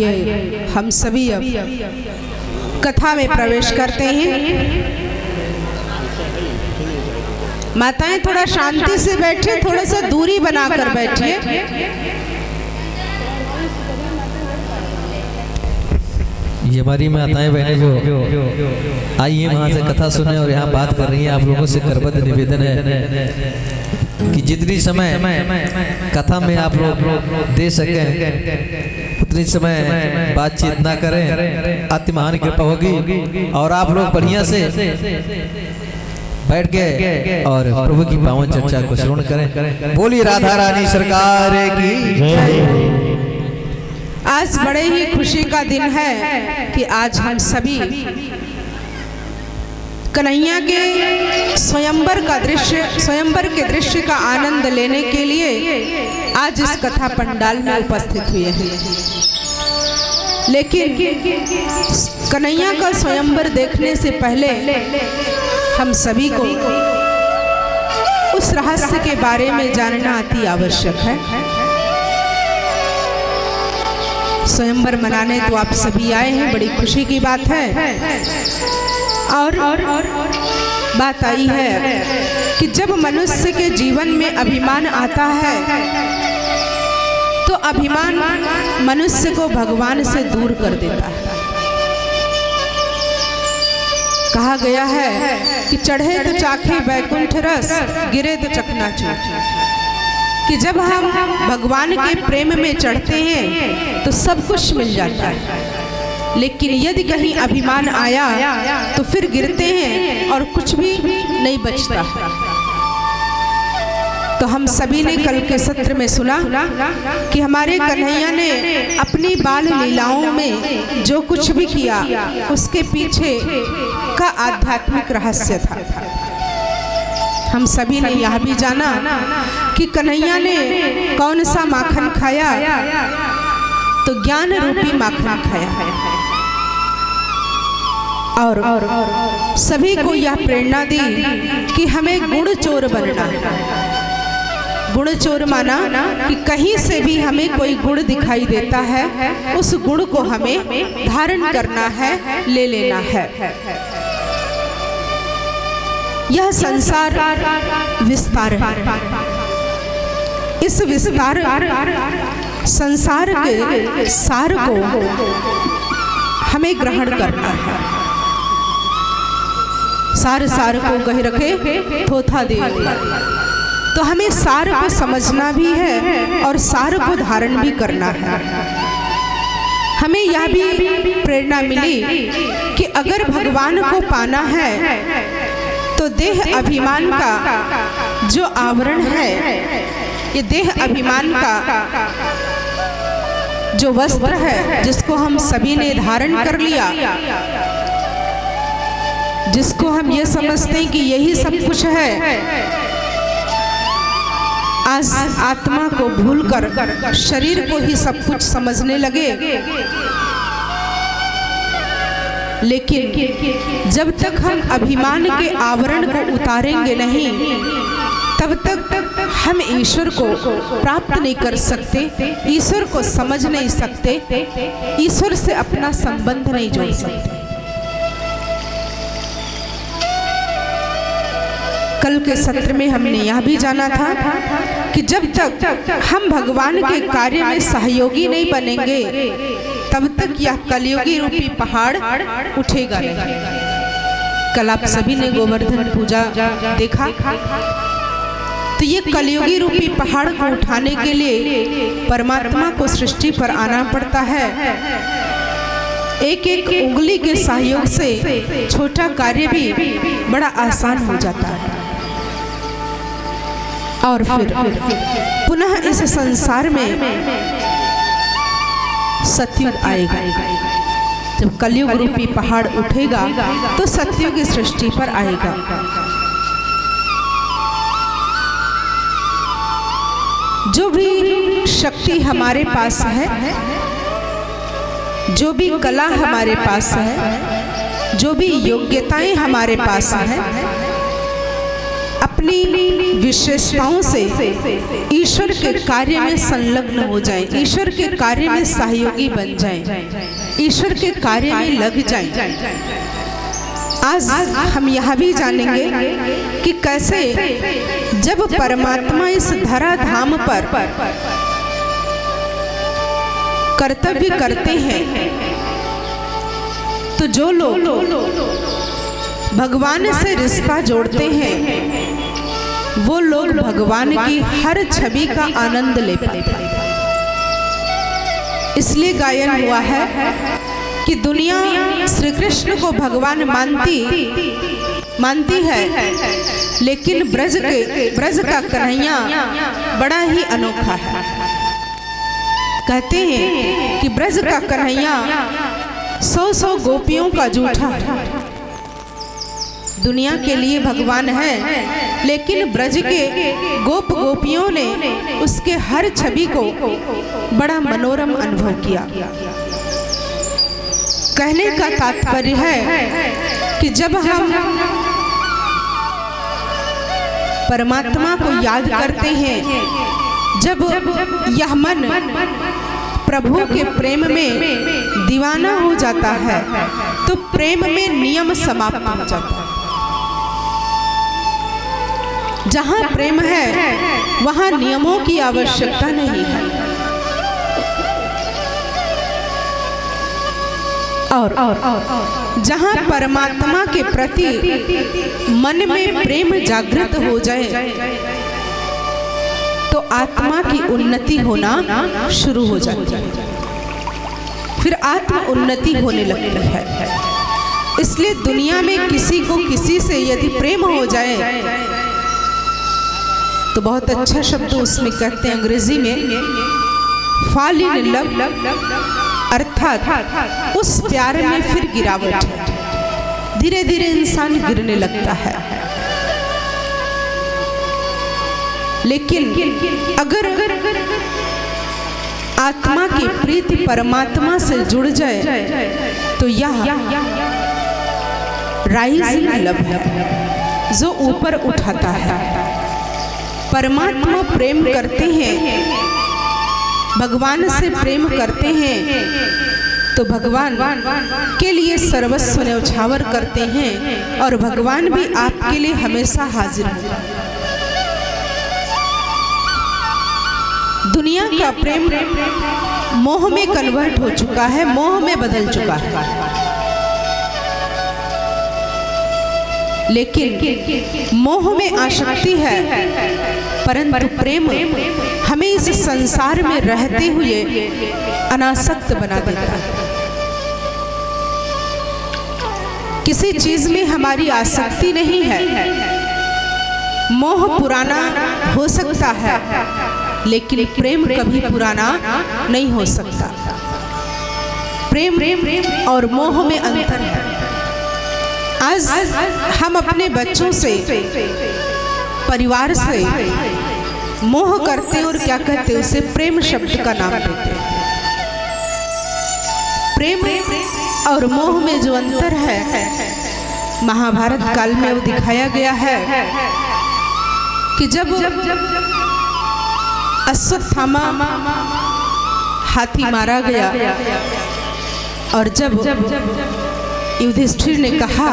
आइए हम सभी अब कथा में प्रवेश करते हैं। माताएं थोड़ा शांति से बैठिए, थोड़ा सा दूरी बनाकर बैठिए। ये हमारी माताएं बहनें जो आई हैं वहाँ से कथा सुने और यहाँ बात कर रही हैं, आप लोगों से करबद्ध निवेदन है कि जितनी समय कथा में आप लोग दे सकें उतनी समय बातचीत ना करें, अति महान कृपा होगी। और आप लोग बढ़िया से बैठ के और प्रभु की पावन चर्चा को श्रवण करें। बोली राधा रानी सरकार की। आज बड़े ही खुशी का दिन है कि आज हम सभी कन्हैया के स्वयंवर के दृश्य का आनंद लेने के लिए आज इस कथा पंडाल में उपस्थित हुए हैं। लेकिन कन्हैया का स्वयंवर देखने से पहले हम सभी को उस रहस्य के बारे में जानना अति आवश्यक है। स्वयंवर मनाने तो आप सभी आए हैं, बड़ी खुशी की बात है। और बात आई है कि जब मनुष्य के जीवन में अभिमान आता है तो अभिमान मनुष्य को भगवान से दूर कर देता है। कहा गया है कि चढ़े तो चाखे बैकुंठ रस, गिरे तो चकनाचूर। कि जब हम भगवान के प्रेम में चढ़ते हैं तो सब कुछ मिल जाता है, लेकिन यदि कहीं अभिमान आया तो फिर गिरते हैं और कुछ भी नहीं बचता है। तो हम सभी ने कल के सत्र में सुना कि हमारे कन्हैया ने अपनी बाल लीलाओं में जो कुछ भी किया उसके पीछे का आध्यात्मिक रहस्य था। हम सभी ने यह भी जाना कि कन्हैया ने कौन सा माखन खाया, तो ज्ञान रूपी माखन खाया। और सभी को यह प्रेरणा दी कि हमें गुण चोर बनना है। गुण चोर माना कि कहीं से भी हमें कोई गुण दिखाई देता है, उस गुण को हमें धारण करना है, ले लेना है। यह संसार विस्तार है। इस विस्तार संसार के सार को हमें ग्रहण करना है। सार को कह रखे थोथा दे। तो हमें सार को समझना भी है और सार को धारण भी करना है। हमें यह भी प्रेरणा मिली कि अगर भगवान को पाना है तो देह अभिमान का जो आवरण है, ये देह अभिमान का जो वस्त्र है जिसको हम सभी ने धारण कर लिया, जिसको हम ये समझते हैं कि यही सब कुछ है, आज आत्मा को भूलकर शरीर को ही सब कुछ समझने लगे। लेकिन जब तक हम अभिमान के आवरण को उतारेंगे नहीं, तब तक हम ईश्वर को प्राप्त नहीं कर सकते, ईश्वर को समझ नहीं सकते, ईश्वर से अपना संबंध नहीं जोड़ सकते। कल के सत्र में हमने यह भी जाना था कि जब तक हम भगवान के कार्य में सहयोगी नहीं बनेंगे, तब तक यह कलियुगी रूपी पहाड़ उठेगा नहीं। कल आप सभी ने गोवर्धन पूजा देखा, तो ये कलियुगी रूपी पहाड़ को उठाने के लिए परमात्मा को सृष्टि पर आना पड़ता है। एक एक उंगली के सहयोग से छोटा कार्य भी बड़ा आसान हो जाता है। और फिर पुनः इस संसार में सतयुग आएगा। जब कलयुग रूपी पहाड़ उठेगा तो सतयुग की सृष्टि पर आएगा। जो भी शक्ति हमारे पास है, जो भी कला हमारे पास है, जो भी योग्यताएं हमारे पास है, अपनी विशेषताओं से ईश्वर के कार्य में संलग्न हो जाएं, ईश्वर के कार्य में सहयोगी बन जाएं, ईश्वर के कार्य में लग जाएं। आज हम यह भी जानेंगे कि कैसे जब परमात्मा इस धरा धाम पर कर्तव्य करते हैं तो जो लोग भगवान से रिश्ता जोड़ते हैं वो लोग भगवान की हर छवि का आनंद ले पाते हैं। इसलिए गायन हुआ है कि दुनिया श्री कृष्ण को भगवान मानती है, लेकिन ब्रज का कन्हैया बड़ा ही अनोखा है। कहते हैं कि ब्रज का कन्हैया 100 गोपियों का जूठा है। दुनिया के लिए भगवान है, लेकिन ब्रज के गोपियों ने उसके हर छवि को बड़ा मनोरम अनुभव किया। कहने का तात्पर्य है कि जब हम परमात्मा को याद करते हैं, जब यह मन प्रभु के प्रेम में दीवाना हो जाता है तो प्रेम में नियम समाप्त हो जाता है। जहाँ प्रेम है वहाँ नियमों की आवश्यकता नहीं है। और जहाँ परमात्मा के प्रति मन में प्रेम जागृत हो जाए तो आत्मा की उन्नति होना शुरू हो जाती है, फिर आत्म उन्नति होने लगती है। इसलिए दुनिया में किसी को किसी से यदि प्रेम हो जाए तो बहुत अच्छा शब्द उसमें कहते हैं अंग्रेजी में fall in love, अर्थात उस प्यार में फिर गिरावट है, धीरे धीरे इंसान गिरने लगता है। लेकिन अगर आत्मा की प्रीति परमात्मा से जुड़ जाए तो यह राइजिंग लव है जो ऊपर उठाता है। परमात्मा प्रेम करते हैं, भगवान से प्रेम करते हैं तो भगवान के लिए सर्वस्व न्यौछावर करते हैं और भगवान भी आपके लिए हमेशा हाजिर है। दुनिया का प्रेम मोह में कन्वर्ट हो चुका है, मोह में बदल चुका है। लेकिन मोह में आसक्ति है, परंतु प्रेम हमें इस संसार में रहते हुए अनासक्त बना देता है। किसी चीज में हमारी आसक्ति नहीं है। मोह पुराना हो सकता है लेकिन प्रेम कभी पुराना नहीं हो सकता। प्रेम और मोह में अंतर है। आज हम अपने बच्चों से, परिवार से मोह करते और क्या कहते, उसे प्रेम शब्द का नाम देते। प्रेम और मोह में जो अंतर है महाभारत काल में वो दिखाया गया है कि जब अश्वत्थामा हाथी मारा गया और जब युधिष्ठिर ने कहा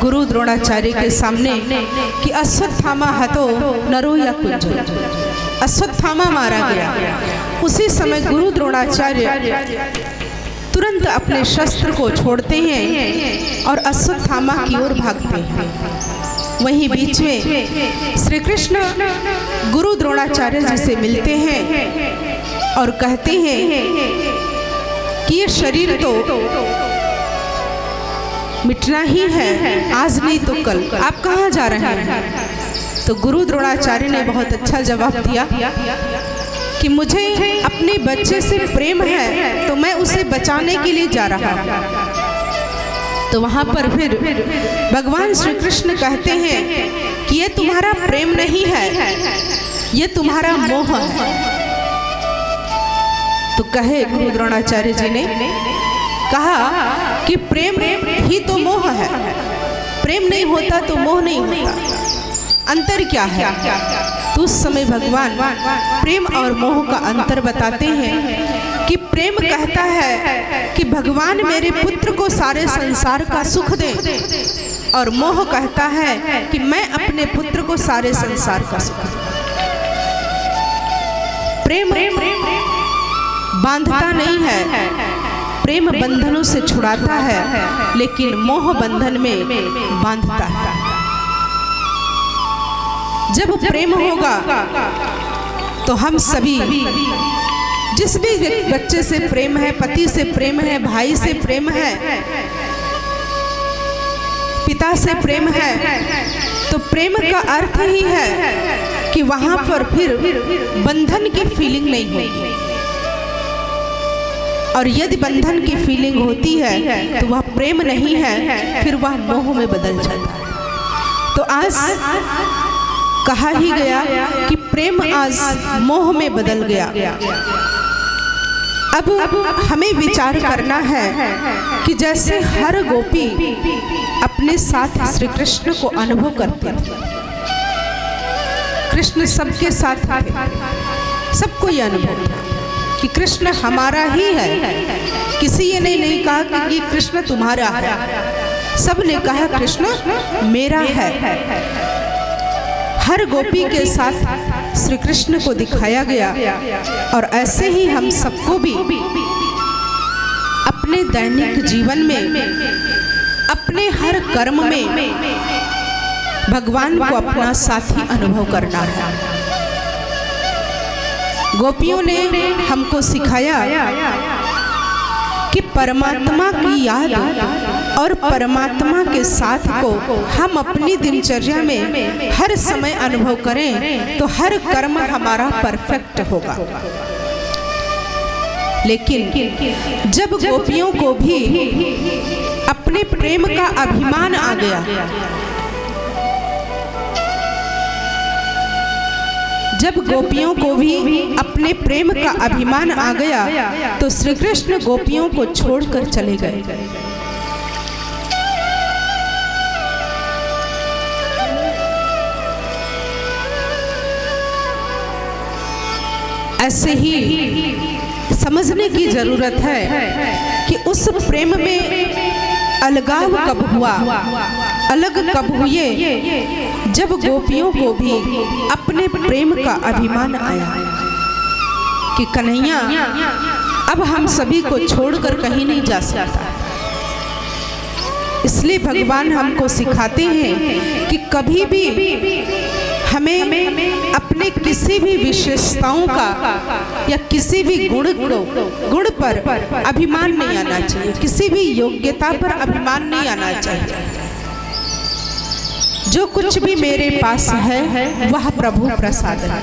गुरु द्रोणाचार्य के सामने कि अश्वत्थामा हतो नरो या कुंज, अश्वत्थामा मारा गया, उसी समय गुरु द्रोणाचार्य तुरंत अपने शस्त्र को छोड़ते हैं और अश्वत्थामा की ओर भागते हैं। वहीं बीच में श्री कृष्ण गुरु द्रोणाचार्य जी से मिलते हैं और कहते हैं कि ये शरीर तो मिटना ही है, आज नहीं तो कल, आप कहाँ जा रहे हैं? तो गुरु द्रोणाचार्य ने बहुत अच्छा जवाब दिया कि मुझे अपने बच्चे से प्रेम है तो मैं उसे बचाने के लिए जा रहा हूँ। तो वहाँ पर फिर भगवान श्री कृष्ण कहते हैं कि ये तुम्हारा प्रेम नहीं है, ये तुम्हारा मोह है। तो कहे गुरु द्रोणाचार्य जी ने कहा कि प्रेम ही तो मोह है, प्रेम नहीं होता तो मोह नहीं होता। अंतर क्या है? तो उस समय भगवान प्रेम और मोह का अंतर बताते हैं कि प्रेम कहता है कि भगवान मेरे पुत्र को सारे संसार का सुख दे, और मोह कहता है कि मैं अपने पुत्र को सारे संसार का सुख दूं। प्रेम बांधता नहीं है, प्रेम बंधनों से छुड़ाता है, लेकिन मोह बंधन में बांधता है। जब प्रेम होगा तो हम सभी, जिस भी बच्चे से प्रेम है, पति से प्रेम है, भाई से प्रेम है, पिता से प्रेम है, तो प्रेम का अर्थ ही है कि वहां पर फिर बंधन की फीलिंग नहीं होगी। और यदि बंधन की फीलिंग होती है तो वह प्रेम नहीं है, फिर वह मोह में बदल जाता है। तो आज कहा ही गया कि प्रेम आज मोह में बदल गया। अब हमें विचार करना है कि जैसे हर गोपी अपने साथ श्री कृष्ण को अनुभव करते थे, कृष्ण सबके साथ थे, सबको यह अनुभव था कि कृष्ण हमारा ही है। किसी ये नहीं कहा कि कृष्ण तुम्हारा है, सब ने कहा कृष्ण मेरा है। हर गोपी के साथ श्री कृष्ण को दिखाया गया, और ऐसे ही हम सबको भी अपने दैनिक जीवन में, अपने हर कर्म में भगवान को अपना साथी अनुभव करना है। गोपियों ने हमको सिखाया कि परमात्मा की याद और परमात्मा के साथ को हम अपनी दिनचर्या में हर समय अनुभव करें तो हर कर्म हमारा परफेक्ट होगा। लेकिन जब गोपियों को भी अपने प्रेम का अभिमान आ गया, जब गोपियों को भी अपने प्रेम का अभिमान आ गया तो श्री कृष्ण गोपियों को छोड़कर चले गए। ऐसे ही समझने की जरूरत है कि उस प्रेम में अलगाव कब हुआ, अलग कब हुए, जब गोपियों को भी अपने प्रेम का अभिमान आया कि कन्हैया अब हम सभी को छोड़कर कहीं नहीं जा सकता। इसलिए भगवान हमको सिखाते हैं कि कभी भी हमें अपने किसी भी विशेषताओं का या किसी भी गुण पर अभिमान नहीं आना चाहिए, किसी भी योग्यता पर अभिमान नहीं आना चाहिए। जो कुछ भी मेरे पास है वह प्रभु प्रसाद है।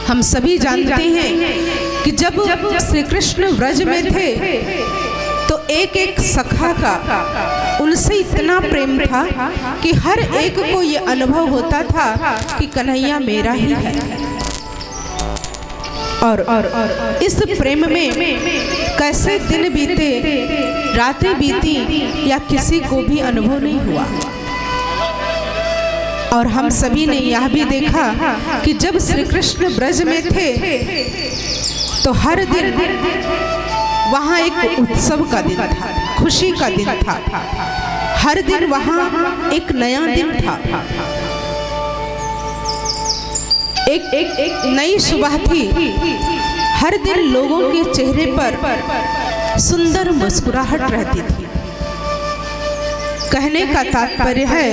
हम सभी जानते हैं कि जब श्री कृष्ण व्रज में थे तो एक एक सखा का उनसे इतना प्रेम था कि हर एक को ये अनुभव होता था कि कन्हैया मेरा ही है। और इस प्रेम में कैसे दिन बीते, रातें बीती, या किसी को भी अनुभव नहीं हुआ। और हम सभी ने यह भी देखा कि जब श्री कृष्ण ब्रज में थे तो हर दिन वहाँ एक उत्सव का दिन था, खुशी का दिन था। हर दिन वहाँ एक नया दिन था, एक नई सुबह थी। हर दिन लोगों के चेहरे पर सुंदर मुस्कुराहट रहती थी। कहने का तात्पर्य है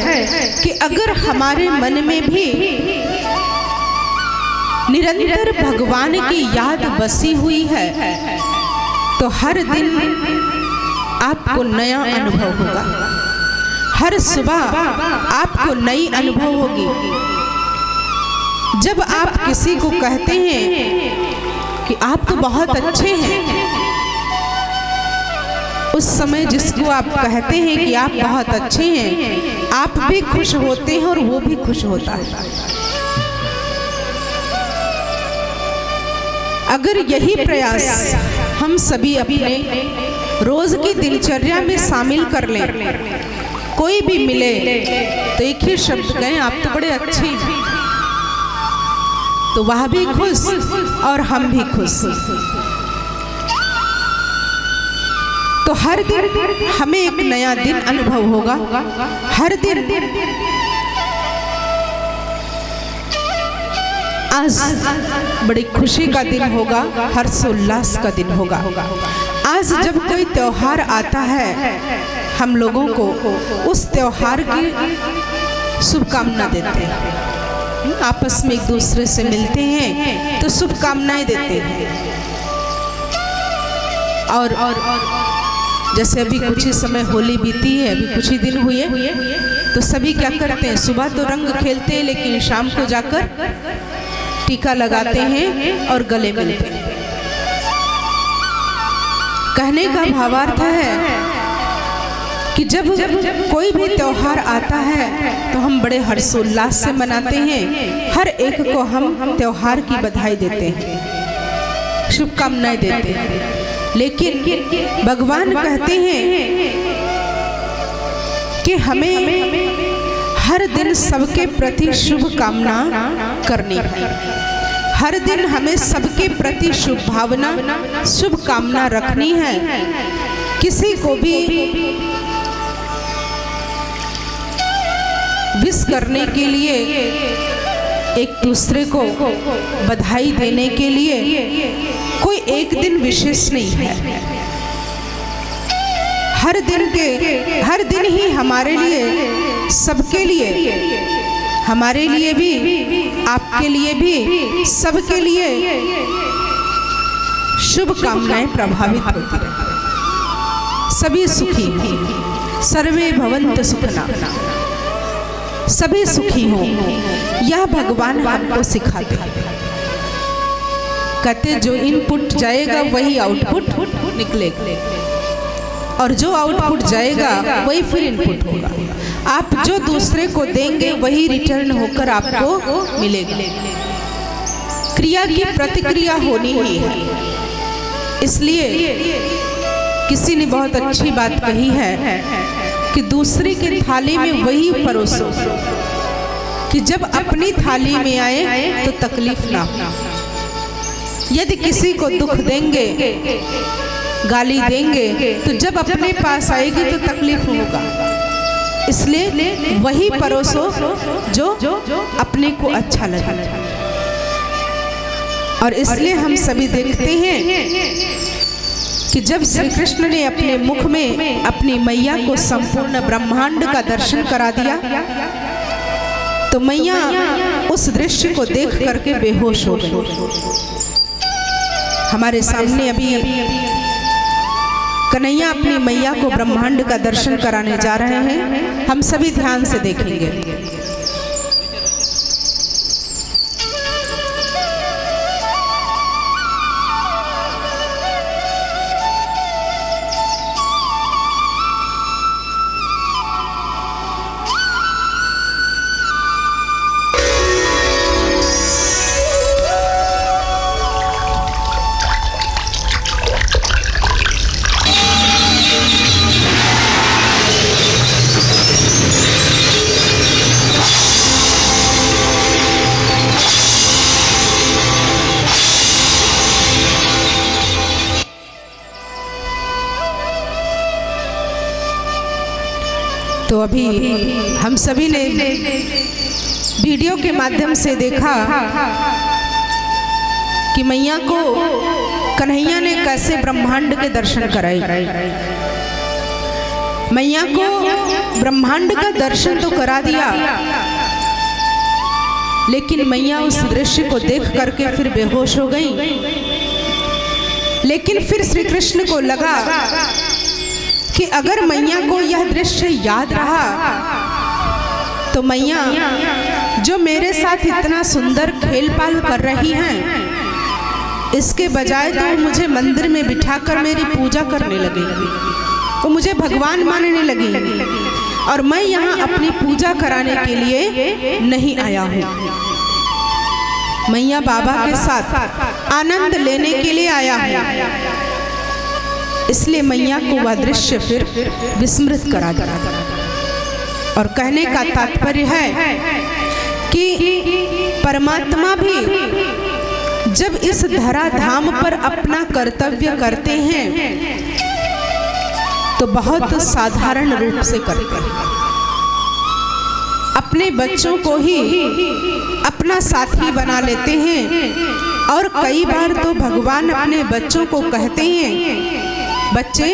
कि अगर हमारे मन में भी निरंतर भगवान की याद बसी हुई है तो हर दिन आपको नया अनुभव होगा, हर सुबह आपको नई अनुभव होगी। जब आप किसी को कहते हैं कि आप तो बहुत अच्छे हैं, उस समय जिसको आप कहते हैं कि आप बहुत अच्छे हैं, आप भी खुश होते हैं और वो भी खुश होता है। अगर यही प्रयास हम सभी अपने रोज की दिनचर्या में शामिल कर लें कोई भी मिले तो एक ही शब्द कहें, आप तो बड़े अच्छे हैं, तो वह भी खुश और हम भी खुश। तो हर दिन हमें एक नया दिन अनुभव होगा, हर दिन। आज बड़ी खुशी का दिन होगा, हर्षोल्लास का दिन होगा। आज जब कोई त्योहार आता है, हम लोगों को उस त्योहार की शुभकामना देते हैं, आपस में एक दूसरे से मिलते हैं तो शुभकामनाएं देते हैं। और जैसे अभी कुछ ही समय होली बीती है, अभी कुछ ही दिन हुए, तो सभी क्या करते हैं, सुबह तो रंग खेलते हैं, लेकिन शाम को जाकर टीका लगाते हैं और गले मिलते हैं। कहने का भावार्थ है कि जब कोई भी त्योहार आता है तो हम बड़े हर्षोल्लास से मनाते हैं, हर एक को हम त्योहार की बधाई देते हैं, शुभकामनाएं देते हैं। लेकिन भगवान कहते हैं कि हमें हर दिन सबके प्रति शुभकामना करनी है, हर दिन हमें सबके प्रति शुभ भावना, शुभकामना रखनी है। किसी को भी विश करने के लिए, एक दूसरे को बधाई देने के लिए कोई एक दिन विशेष नहीं है। हर दिन ही हमारे लिए, सबके लिए, हमारे लिए भी, आपके लिए भी, सबके लिए शुभकामनाएं प्रभावित होती हैं। सभी सुखी हों, सर्वे भवन्तु सुखिनः, सभी सुखी हों, यह भगवान हमको सिखाते हैं। कहते जो इनपुट जाएगा वही आउटपुट निकलेगा, और जो आउटपुट जाएगा वही फिर इनपुट होगा। आप जो दूसरे को देंगे वही रिटर्न होकर आपको मिलेगा। क्रिया की प्रतिक्रिया होनी ही है। इसलिए किसी ने बहुत अच्छी बात कही है कि दूसरे की थाली में वही परोसो कि जब अपनी थाली में आए तो तकलीफ ना हो। यदि किसी को दुख देंगे, गाली देंगे, तो जब अपने पास आएगी तो तकलीफ होगा। इसलिए वही परोसो जो अपने को अच्छा लगे। और इसलिए हम सभी देखते हैं कि जब श्री कृष्ण ने अपने मुख में अपनी मैया को संपूर्ण ब्रह्मांड का दर्शन करा दिया, तो मैया उस दृश्य को देख करके बेहोश हो गई। हमारे सामने अभी कन्हैया अपनी मैया को ब्रह्मांड का दर्शन कराने जा रहे हैं, हम सभी ध्यान से देखेंगे। तो अभी हम सभी ने वीडियो के माध्यम से देखा कि मैया को कन्हैया ने कैसे ब्रह्मांड के दर्शन कराए। मैया को ब्रह्मांड का दर्शन तो करा दिया, लेकिन मैया उस दृश्य को देख करके फिर बेहोश हो गई। लेकिन फिर श्री कृष्ण को लगा कि अगर मैया को यह दृश्य याद रहा तो मैया जो मेरे साथ इतना सुंदर खेल पाल कर रही हैं, इसके बजाय तो मुझे मंदिर में बिठाकर मेरी पूजा करने लगेगी, वो मुझे भगवान मानने लगेगी, और मैं यहाँ अपनी पूजा कराने के लिए नहीं आया हूँ। मैया बाबा के साथ आनंद लेने के लिए आया हूँ। इसलिए मैया को वह दृश्य फिर विस्मृत करा दिया। और कहने का तात्पर्य है कि परमात्मा भी जब इस धराधाम पर अपना कर्तव्य करते हैं तो बहुत साधारण रूप से करते हैं। अपने बच्चों को ही अपना साथी बना लेते हैं और कई बार तो भगवान अपने बच्चों को कहते हैं, बच्चे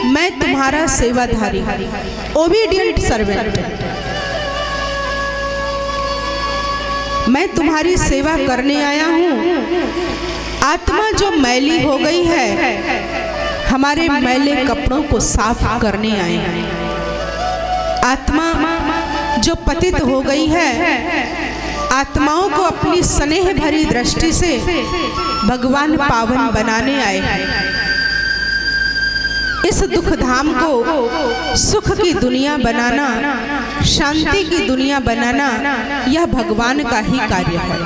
मैं तुम्हारा सेवाधारी, ओबीडियंट सर्वेंट, मैं तुम्हारी सेवा करने आया हूँ। आत्मा जो मैली हो गई है, हमारे मैले कपड़ों को साफ करने आए हैं। आत्मा जो पतित हो गई है, आत्माओं को अपनी स्नेह भरी दृष्टि से भगवान पावन बनाने आए हैं। इस दुख धाम को सुख की दुनिया बनाना, शांति की दुनिया बनाना, यह भगवान का ही कार्य है।